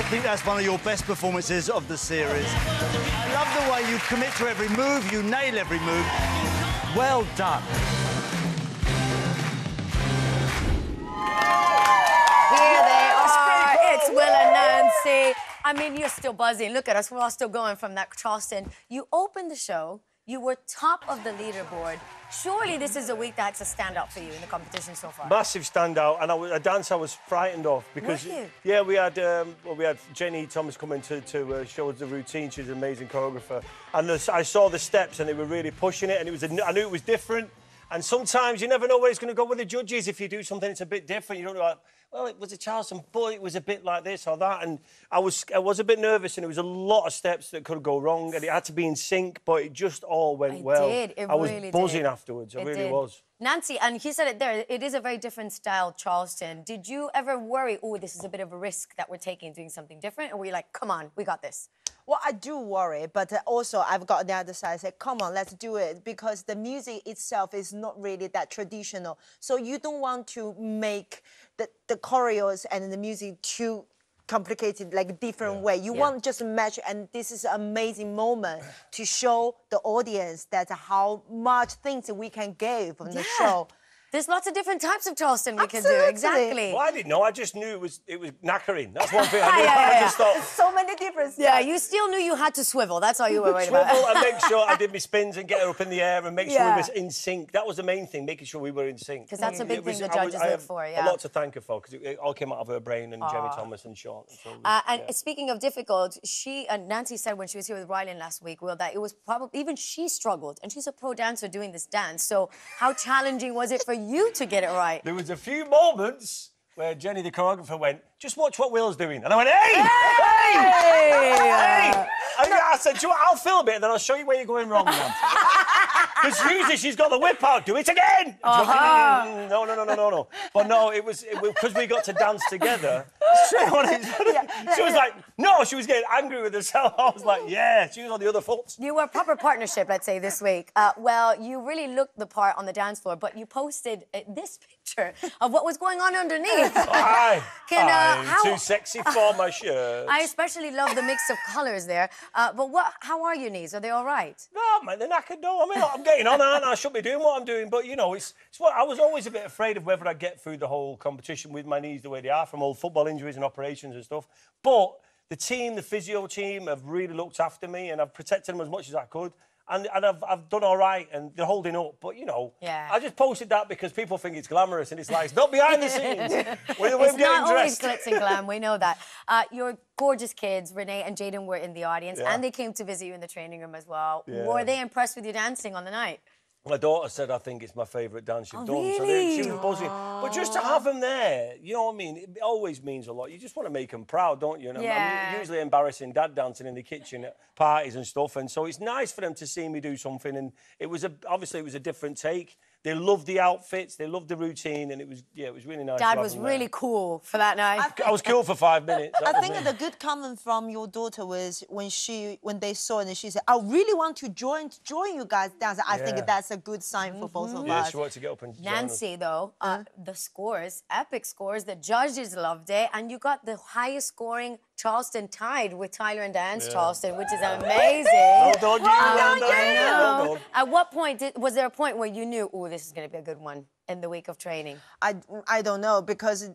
think that's one of your best performances of the series. I love the way you commit to every move, you nail every move. Well done. Here they are. It's Will and Nancy. I mean, you're still buzzing. Look at us. We're all still going from that Charleston. You opened the show. You were top of the leaderboard. Surely this is a week that's a standout for you in the competition so far. Massive standout, and a dance I was frightened of because yeah, we had Jenny Thomas come in to show us the routine. She's an amazing choreographer, and I saw the steps, and they were really pushing it, and I knew it was different. And sometimes you never know where it's going to go with the judges. If you do something that's a bit different, you don't know. Like, well, it was a Charleston, but it was a bit like this or that, and I was a bit nervous, and there was a lot of steps that could go wrong, and it had to be in sync, but it just all went well. I was buzzing afterwards. I really was. Nancy, and he said it there, it is a very different style, Charleston. Did you ever worry, oh, this is a bit of a risk that we're taking, doing something different? Or were you like, come on, we got this? Well, I do worry, but also I've got the other side. I say, come on, let's do it, because the music itself is not really that traditional. So you don't want to make the choreos and the music too complicated, like a different way. You want just to match, and this is an amazing moment to show the audience that how much things we can give from the show. There's lots of different types of Charleston we can do. Exactly. Well, I didn't know. I just knew it was knackering. That's one thing I knew. I just thought... So many different stuff. Yeah, you still knew you had to swivel. That's all you were worried about. Swivel and make sure I did my spins and get her up in the air and make sure we were in sync. That was the main thing, making sure we were in sync. Because that's a big thing the judges look for, a lot to thank her for, because it all came out of her brain and Jamie Thomas and Sean. And speaking of difficult, Nancy said when she was here with Rylan last week, Will, that it was probably, even she struggled, and she's a pro dancer doing this dance. So how challenging was it for you to get it right? There was a few moments where Jenny, the choreographer, went, just watch what Will's doing. And I went, hey! Hey! And I said, I'll film it and then I'll show you where you're going wrong now. Because usually she's got the whip out, do it again! No. But no, it was because we got to dance together. She was like, no, she was getting angry with herself. I was like, yeah, she was on the other foot. You were a proper partnership, let's say, this week. Well, you really looked the part on the dance floor, but you posted this picture of what was going on underneath. I'm too sexy for my shirt. I especially love the mix of colours there. But how are your knees? Are they all right? No, man, they're knackered, though. I mean, I'm getting on, aren't I? I shouldn't be doing what I'm doing, but, you know, it's what I was always a bit afraid of whether I'd get through the whole competition with my knees the way they are from old football injuries and operations and stuff. But the team, the physio team, have really looked after me and I've protected them as much as I could. And I've done all right, and they're holding up. But, you know, I just posted that because people think it's glamorous, and it's like, it's not behind the scenes. It's not always glitz and glam, we know that. Your gorgeous kids, Renee and Jaden, were in the audience, and they came to visit you in the training room as well. Were they impressed with your dancing on the night? My daughter said, I think it's my favourite dance you've done. Really? So she was buzzing. But just to have them there, you know what I mean? It always means a lot. You just want to make them proud, don't you? And I'm usually embarrassing dad dancing in the kitchen at parties and stuff. And so it's nice for them to see me do something. And it was obviously it was a different take. They loved the outfits, they loved the routine, and it was really nice. Dad was really cool for that night. I was cool for 5 minutes. I think the good comment from your daughter was when they saw it and she said, I really want to join you guys dance. I think that's a good sign for both of us. Yeah, she wanted to get up and Nancy, though, the scores, epic scores, the judges loved it, and you got the highest scoring Charleston tied with Tyler and Dan's Charleston, which is amazing. Well done, At what point, was there a point where you knew, oh, this is going to be a good one in the week of training? I don't know, because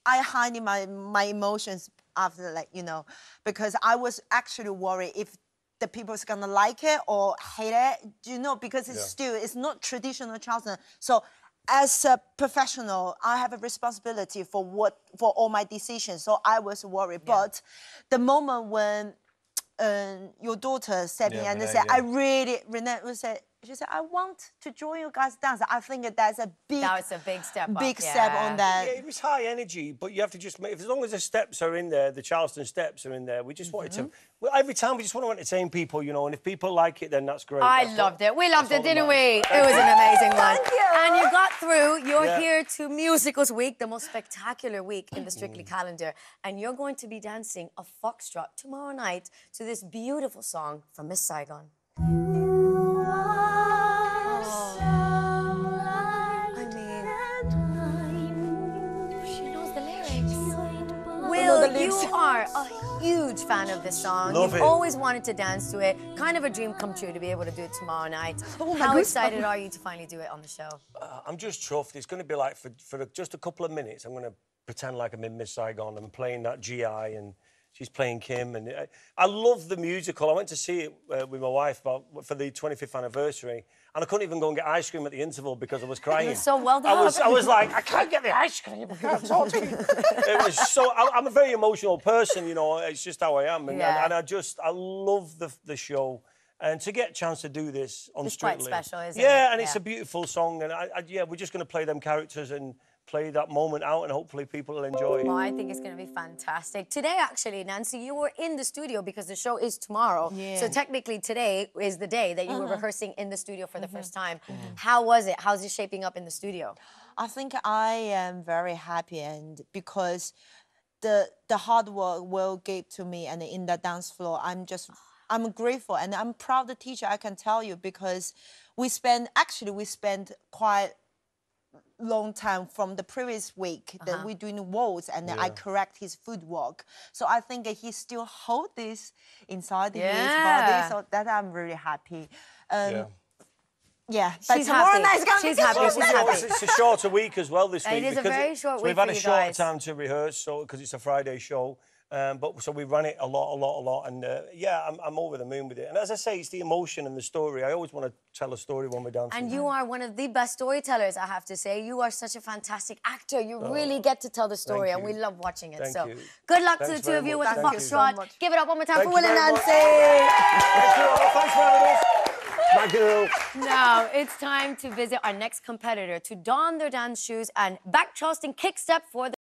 I hide my emotions after, like, you know, because I was actually worried if the people's gonna like it or hate it, you know, because it's not traditional Charleston. So as a professional, I have a responsibility for all my decisions. So I was worried. But the moment when your daughter said me and they said, Renee said, she said, I want to join you guys dance. I think that's a big... That was a big step up. Big step on that. Yeah, it was high energy, but you have to just make... As long as the steps are in there, the Charleston steps are in there, we just wanted to... Well, every time we just want to entertain people, you know, and if people like it, then that's great. I loved it. We loved it, didn't we? It was an amazing one. Thank you. And you got through. You're here to Musicals Week, the most spectacular week in the Strictly calendar. And you're going to be dancing a foxtrot tomorrow night to this beautiful song from Miss Saigon. lips. You are a huge fan of this song. Love You've it. always wanted to dance to it. Kind of a dream come true to be able to do it tomorrow night. Oh, my How goodness. excited are you to finally do it on the show? I'm just chuffed. It's going to be like, for just a couple of minutes, I'm going to pretend like I'm in Miss Saigon and playing that GI and she's playing Kim. And I love the musical. I went to see it with my wife for the 25th anniversary, and I couldn't even go and get ice cream at the interval because I was crying. You're so well done. I was like, I can't get the ice cream. I can't talk to you. It was so. I'm a very emotional person, you know. It's just how I am, and I love the show. And to get a chance to do this on It's Strictly, quite special, isn't it? Yeah, and it's a beautiful song, and we're just going to play them characters and play that moment out, and hopefully people will enjoy it. Well, I think it's going to be fantastic. Today, actually, Nancy, you were in the studio because the show is tomorrow. Yeah. So technically, today is the day that you were rehearsing in the studio for the first time. How was it? How's it shaping up in the studio? I think I am very happy, and because the hard work Will gave to me and in the dance floor, I'm grateful and I'm proud the teacher, I can tell you, because we spent quite long time from the previous week that we're doing waltz and I correct his footwork. So I think he still hold this inside his body, so that I'm really happy. Yeah, but She's tomorrow happy. night's gonna She's be happy. good. She's happy. It's a shorter week as well this week. It is a very short so week we've had for a you shorter guys. time to rehearse, so because it's a Friday show. So we ran it a lot, and I'm over the moon with it. And as I say, it's the emotion and the story. I always want to tell a story when we're dancing. And you are one of the best storytellers, I have to say. You are such a fantastic actor. You really get to tell the story, and we love watching it. Thank you. Good luck to Thanks the two very of you much. with the Thank you so Foxtrot. much. Give it up one more time Thank for you Will and very much. Nancy. Thank you all. Thanks for having us. My girl. Now it's time to visit our next competitor to don their dance shoes and back Charleston kick step for the